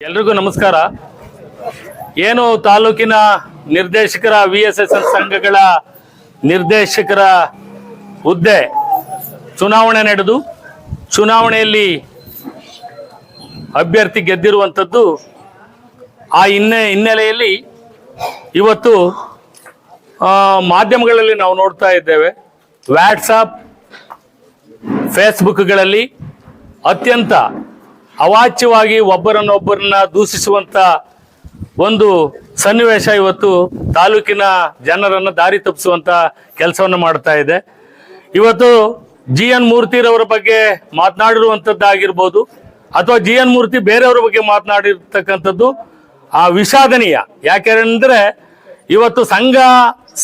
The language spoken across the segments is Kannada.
ಎಲ್ರಿಗೂ ನಮಸ್ಕಾರ. ಏನು ತಾಲೂಕಿನ ನಿರ್ದೇಶಕರ VSSN ಸಂಘಗಳ ನಿರ್ದೇಶಕರ ಹುದ್ದೆ ಚುನಾವಣೆ ನಡೆದು ಚುನಾವಣೆಯಲ್ಲಿ ಅಭ್ಯರ್ಥಿ ಗೆದ್ದಿರುವಂಥದ್ದು. ಆ ಹಿನ್ನೆಲೆಯಲ್ಲಿ ಇವತ್ತು ಮಾಧ್ಯಮಗಳಲ್ಲಿ ನಾವು ನೋಡ್ತಾ ಇದ್ದೇವೆ, ವಾಟ್ಸಪ್ ಫೇಸ್ಬುಕ್ಗಳಲ್ಲಿ ಅತ್ಯಂತ ಅವಾಚ್ಯವಾಗಿ ಒಬ್ಬರನ್ನೊಬ್ಬರನ್ನ ದೂಷಿಸುವಂತ ಒಂದು ಸನ್ನಿವೇಶ ಇವತ್ತು ತಾಲೂಕಿನ ಜನರನ್ನು ದಾರಿ ತಪ್ಪಿಸುವಂತ ಕೆಲಸವನ್ನು ಮಾಡ್ತಾ ಇದೆ. ಇವತ್ತು GN ಮೂರ್ತಿರವರ ಬಗ್ಗೆ ಮಾತನಾಡಿರುವಂಥದ್ದಾಗಿರ್ಬೋದು ಅಥವಾ GN ಮೂರ್ತಿ ಬೇರೆಯವರ ಬಗ್ಗೆ ಮಾತನಾಡಿರ್ತಕ್ಕಂಥದ್ದು ವಿಷಾದನೀಯ. ಯಾಕೆಂದ್ರೆ ಇವತ್ತು ಸಂಘ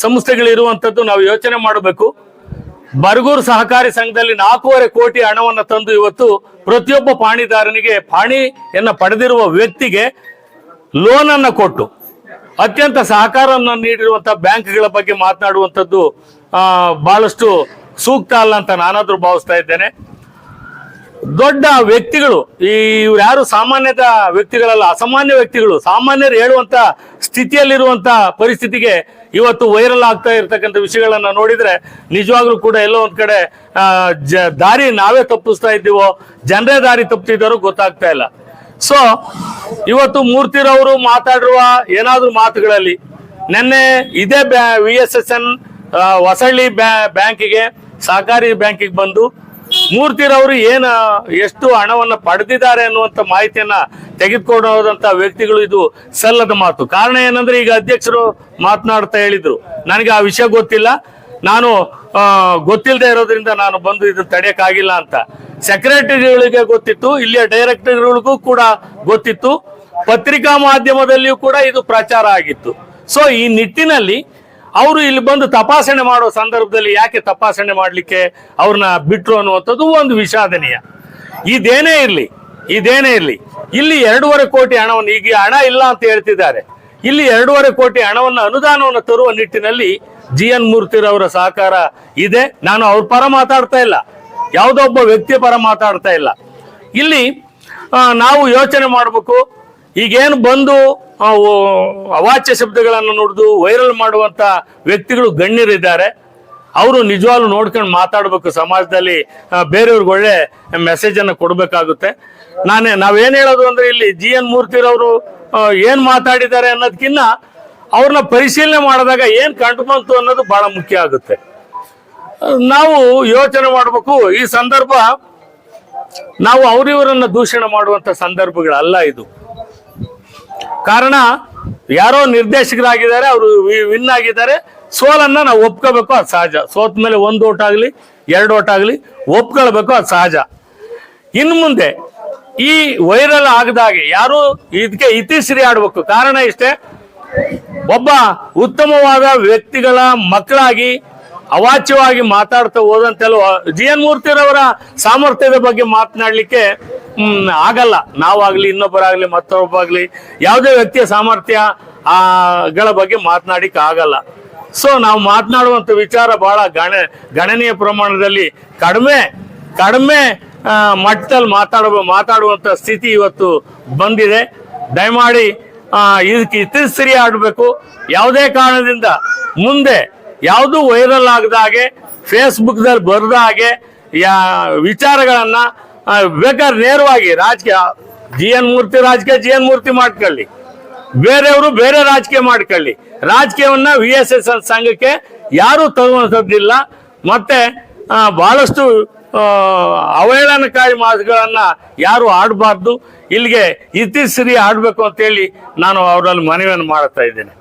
ಸಂಸ್ಥೆಗಳಿರುವಂಥದ್ದು ನಾವು ಯೋಚನೆ ಮಾಡಬೇಕು. ಬರಗೂರು ಸಹಕಾರಿ ಸಂಘದಲ್ಲಿ 4.5 ಕೋಟಿ ಹಣವನ್ನು ತಂದು ಇವತ್ತು ಪ್ರತಿಯೊಬ್ಬ ಪಾಣಿದಾರನಿಗೆ ಪಾಣಿಯನ್ನ ಪಡೆದಿರುವ ವ್ಯಕ್ತಿಗೆ ಲೋನ್ ಅನ್ನು ಕೊಟ್ಟು ಅತ್ಯಂತ ಸಹಕಾರವನ್ನು ನೀಡಿರುವಂತಹ ಬ್ಯಾಂಕ್ಗಳ ಬಗ್ಗೆ ಮಾತನಾಡುವಂಥದ್ದು ಬಹಳಷ್ಟು ಸೂಕ್ತ ಅಲ್ಲ ಅಂತ ನಾನಾದ್ರೂ ಭಾವಿಸ್ತಾ ಇದ್ದೇನೆ. ದೊಡ್ಡ ವ್ಯಕ್ತಿಗಳು, ಇವ್ರು ಯಾರು ಸಾಮಾನ್ಯದ ವ್ಯಕ್ತಿಗಳಲ್ಲ, ಅಸಾಮಾನ್ಯ ವ್ಯಕ್ತಿಗಳು, ಸಾಮಾನ್ಯರು ಹೇಳುವಂತ ಸ್ಥಿತಿಯಲ್ಲಿರುವಂತ ಪರಿಸ್ಥಿತಿಗೆ ಇವತ್ತು ವೈರಲ್ ಆಗ್ತಾ ಇರ್ತಕ್ಕಂಥ ವಿಷಯಗಳನ್ನ ನೋಡಿದ್ರೆ ನಿಜವಾಗ್ಲೂ ಕೂಡ ಎಲ್ಲೋ ಒಂದ್ ಕಡೆ ದಾರಿ ನಾವೇ ತಪ್ಪಿಸ್ತಾ ಇದ್ದೀವೋ, ಜನರೇ ದಾರಿ ತಪ್ಪಿದ್ದಾರೋ ಗೊತ್ತಾಗ್ತಾ ಇಲ್ಲ. ಸೊ ಇವತ್ತು ಮೂರ್ತಿರವರು ಮಾತಾಡಿರುವ ಏನಾದ್ರೂ ಮಾತುಗಳಲ್ಲಿ ನಿನ್ನೆ ಇದೇ VSSN ಹೊಸಳ್ಳಿ ಬ್ಯಾಂಕಿಗೆ, ಸಹಕಾರಿ ಬ್ಯಾಂಕಿಗೆ ಬಂದು ಮೂರ್ತಿರವರು ಎಷ್ಟು ಹಣವನ್ನು ಪಡೆದಿದ್ದಾರೆ ಅನ್ನುವಂಥ ಮಾಹಿತಿಯನ್ನ ತೆಗೆದುಕೊಂಡೋದಂತ ವ್ಯಕ್ತಿಗಳು ಇದು ಸಲ್ಲದ ಮಾತು. ಕಾರಣ ಏನಂದ್ರೆ, ಈಗ ಅಧ್ಯಕ್ಷರು ಮಾತನಾಡ್ತಾ ಹೇಳಿದ್ರು, ನನಗೆ ಆ ವಿಷಯ ಗೊತ್ತಿಲ್ಲ, ನಾನು ಗೊತ್ತಿಲ್ಲದೆ ಇರೋದ್ರಿಂದ ನಾನು ಬಂದು ಇದನ್ನ ತಡೆಯಕ್ಕಾಗಿಲ್ಲ ಅಂತ. ಸೆಕ್ರೆಟರಿಗಳಿಗೆ ಗೊತ್ತಿತ್ತು, ಇಲ್ಲಿಯ ಡೈರೆಕ್ಟರ್ಗಳಿಗೂ ಕೂಡ ಗೊತ್ತಿತ್ತು, ಪತ್ರಿಕಾ ಮಾಧ್ಯಮದಲ್ಲಿಯೂ ಕೂಡ ಇದು ಪ್ರಚಾರ ಆಗಿತ್ತು. ಸೊ ಈ ನಿಟ್ಟಿನಲ್ಲಿ ಅವರು ಇಲ್ಲಿ ಬಂದು ತಪಾಸಣೆ ಮಾಡೋ ಸಂದರ್ಭದಲ್ಲಿ ಯಾಕೆ ತಪಾಸಣೆ ಮಾಡಲಿಕ್ಕೆ ಅವ್ರನ್ನ ಬಿಟ್ರು ಅನ್ನುವಂಥದ್ದು ಒಂದು ವಿಷಾದನೀಯ. ಇದೇನೇ ಇರಲಿ ಇಲ್ಲಿ 2.5 ಕೋಟಿ ಹಣವನ್ನು, ಈಗ ಹಣ ಇಲ್ಲ ಅಂತ ಹೇಳ್ತಿದ್ದಾರೆ, ಇಲ್ಲಿ 2.5 ಕೋಟಿ ಹಣವನ್ನು ಅನುದಾನವನ್ನು ತರುವ ನಿಟ್ಟಿನಲ್ಲಿ GN ಮೂರ್ತಿರವರ ಸಹಕಾರ ಇದೆ. ನಾನು ಅವ್ರ ಪರ ಮಾತಾಡ್ತಾ ಇಲ್ಲ, ಯಾವುದೋ ಒಬ್ಬ ವ್ಯಕ್ತಿಯ ಪರ ಮಾತಾಡ್ತಾ ಇಲ್ಲ. ಇಲ್ಲಿ ನಾವು ಯೋಚನೆ ಮಾಡಬೇಕು, ಈಗೇನು ಬಂದು ಅವಾಚ್ಯ ಶಬ್ದಗಳನ್ನು ನುಡಿದು ವೈರಲ್ ಮಾಡುವಂತ ವ್ಯಕ್ತಿಗಳು ಗಣ್ಯರಿದ್ದಾರೆ. ಅವರು ನಿಜವಾಗ್ಲೂ ನೋಡ್ಕೊಂಡು ಮಾತಾಡ್ಬೇಕು, ಸಮಾಜದಲ್ಲಿ ಬೇರೆಯವ್ರಿಗೆ ಒಳ್ಳೆ ಮೆಸೇಜ್ ಅನ್ನು ಕೊಡ್ಬೇಕಾಗುತ್ತೆ. ನಾವೇನ್ ಹೇಳೋದು ಅಂದ್ರೆ, ಇಲ್ಲಿ GN ಮೂರ್ತಿರವರು ಏನ್ ಮಾತಾಡಿದ್ದಾರೆ ಅನ್ನೋದಕ್ಕಿಂತ ಅವ್ರನ್ನ ಪರಿಶೀಲನೆ ಮಾಡಿದಾಗ ಏನ್ ಕಂಡು ಬಂತು ಅನ್ನೋದು ಬಹಳ ಮುಖ್ಯ ಆಗುತ್ತೆ. ನಾವು ಯೋಚನೆ ಮಾಡಬೇಕು. ಈ ಸಂದರ್ಭ ನಾವು ಅವರಿವರನ್ನ ದೂಷಣೆ ಮಾಡುವಂತ ಸಂದರ್ಭಗಳಲ್ಲ ಇದು. ಕಾರಣ ಯಾರೋ ನಿರ್ದೇಶಕರಾಗಿದ್ದಾರೆ, ಅವರು ವಿನ್ ಆಗಿದ್ದಾರೆ, ಸೋಲನ್ನ ನಾವು ಒಪ್ಕೋಬೇಕು, ಅದು ಸಹಜ. ಸೋತ ಮೇಲೆ 1 ಓಟ್ ಆಗಲಿ 2 ಓಟ್ ಆಗಲಿ ಒಪ್ಕೊಳ್ಬೇಕು, ಅದು ಸಹಜ. ಇನ್ನು ಮುಂದೆ ಈ ವೈರಲ್ ಆಗದಾಗೆ ಯಾರು ಇದಕ್ಕೆ ಇತಿಶ್ರೀ ಆಡ್ಬೇಕು. ಕಾರಣ ಇಷ್ಟೇ, ಒಬ್ಬ ಉತ್ತಮವಾದ ವ್ಯಕ್ತಿಗಳ ಮಕ್ಕಳಾಗಿ ಅವಾಚ್ಯವಾಗಿ ಮಾತಾಡ್ತಾ ಹೋದಂತೆಲ್ಲ GN ಮೂರ್ತಿರವರ ಸಾಮರ್ಥ್ಯದ ಬಗ್ಗೆ ಮಾತನಾಡ್ಲಿಕ್ಕೆ ಆಗಲ್ಲ. ನಾವಾಗ್ಲಿ, ಇನ್ನೊಬ್ಬರಾಗ್ಲಿ, ಮತ್ತೊಬ್ಬರಾಗ್ಲಿ, ಯಾವುದೇ ವ್ಯಕ್ತಿಯ ಸಾಮರ್ಥ್ಯ ಗಳ ಬಗ್ಗೆ ಮಾತನಾಡಿಕ್ ಆಗಲ್ಲ. ಸೊ ನಾವು ಮಾತನಾಡುವಂತ ವಿಚಾರ ಬಹಳ ಗಣನೀಯ ಪ್ರಮಾಣದಲ್ಲಿ ಕಡಿಮೆ ಮಟ್ಟದಲ್ಲಿ ಮಾತಾಡುವಂತ ಸ್ಥಿತಿ ಇವತ್ತು ಬಂದಿದೆ. ದಯಮಾಡಿ ಇದಕ್ಕೆ ಇತಿಶ್ರೀ ಆಡಬೇಕು. ಯಾವುದೇ ಕಾರಣದಿಂದ ಮುಂದೆ ಯಾವುದು ವೈರಲ್ ಆಗದ ಹಾಗೆ, ಫೇಸ್ಬುಕ್ದಲ್ಲಿ ಬರದ ಹಾಗೆ ವಿಚಾರಗಳನ್ನ ಬೇಕಾದ್ರೆ ನೇರವಾಗಿ ರಾಜಕೀಯ, GN ಮೂರ್ತಿ ರಾಜಕೀಯ GN ಮೂರ್ತಿ ಮಾಡ್ಕೊಳ್ಳಿ, ಬೇರೆಯವರು ಬೇರೆ ರಾಜಕೀಯ ಮಾಡ್ಕೊಳ್ಳಿ. ರಾಜಕೀಯವನ್ನ VSSN ಸಂಘಕ್ಕೆ ಯಾರು ತರುವಂಥದ್ದಿಲ್ಲ. ಮತ್ತೆ ಬಹಳಷ್ಟು ಅವಹೇಳನಕಾರಿ ಮಾತುಗಳನ್ನ ಯಾರು ಆಡಬಾರ್ದು. ಇಲ್ಲಿಗೆ ಇತಿಶ್ರೀ ಆಡ್ಬೇಕು ಅಂತೇಳಿ ನಾನು ಅವರಲ್ಲಿ ಮನವಿಯನ್ನು ಮಾಡ್ತಾ ಇದ್ದೇನೆ.